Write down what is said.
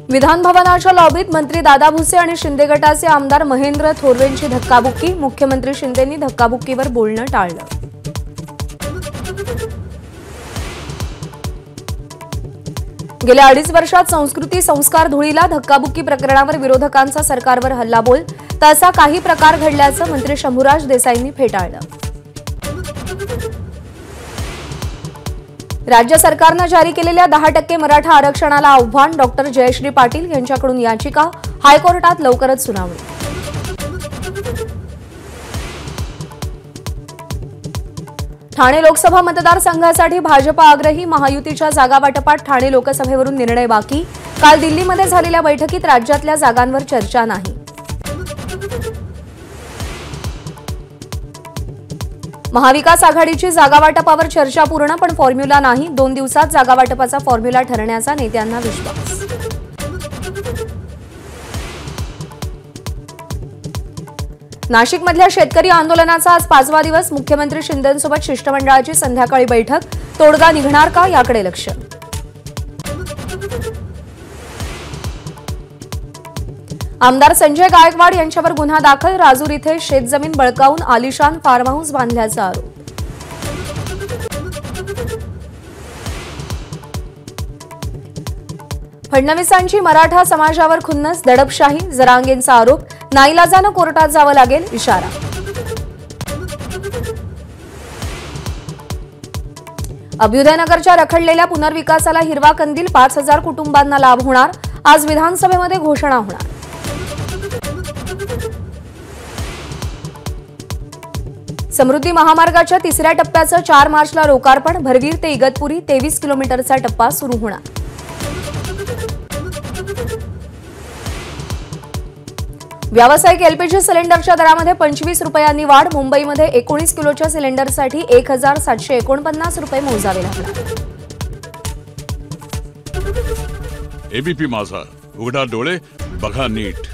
विधान भवनाच्या लॉबीत मंत्री दादा भुसे आणि शिंदे गटाचे आमदार महेंद्र थोरवेंची धक्काबुक्की। मुख्यमंत्री शिंदेंनी धक्काबुक्कीवर बोलणं टाळलं। गेल्या 2.5 वर्षात संस्कृती संस्कार धुळीला। धक्काबुक्की प्रकरणावर विरोधकांचा सरकारवर हल्लाबोल। तसा काही प्रकार घडल्याचं मंत्री शंभूराज देसाईंनी फेटाळलं। राज्य सरकारनं जारी केलेल्या 10% मराठा आरक्षणाला आव्हान। डॉक्टर जयश्री पाटील यांच्याकडून याचिका। हायकोर्टात लवकरच सुनावणी। ठाणे लोकसभा मतदारसंघासाठी भाजप आग्रही। महायुतीच्या जागा वाटपात ठाणे लोकसभेवरून निर्णय बाकी। काल दिल्लीमध्ये झालेल्या बैठकीत राज्यातल्या जागांवर चर्चा नाही। महाविकास आघाडीची जागा वाटपावर चर्चा पूर्ण, पण फॉर्म्युला नाही। 2 दिवसात जागा वाटपाचा फॉर्म्युला ठरण्याचा नेत्यांना विश्वास। नाशिकमधल्या शेतकरी आंदोलनाचा आज 5वा दिवस। मुख्यमंत्री शिंदेंसोबत शिष्टमंडळाची संध्याकाळी बैठक। तोडगा निघणार का याकडे लक्ष। आमदार संजय गायकवाड यांच्यावर गुन्हा दाखल। राजूर इथे शेतजमीन बळकावून आलिशान फार्म हाऊस बांधल्याचा आरोप। फडणवीसांची मराठा समाजावर खुन्नस। दडपशाही जरांगेंचा आरोप। नाईलाजानं कोर्टात जावं लागेल इशारा। अभ्युदयनगरच्या रखडलेल्या पुनर्विकासाला हिरवा कंदील। 5000 कुटुंबांना लाभ होणार। आज विधानसभेमध्ये घोषणा होणार। समृद्धी महामार्गाच्या 3ऱ्या टप्प्याचं 4 मार्चला लोकार्पण। भरवीर ते इगतपुरी 23 किलोमीटरचा टप्पा सुरू होणार। व्यावसायिक एलपीजी सिलेंडरच्या दरामध्ये 25 रुपयांनी वाढ। मुंबईमध्ये 19 किलोच्या सिलेंडरसाठी 1749 रुपये मोजावे लागणार। एबीपी माझा, उघडा डोळे बघा नीट।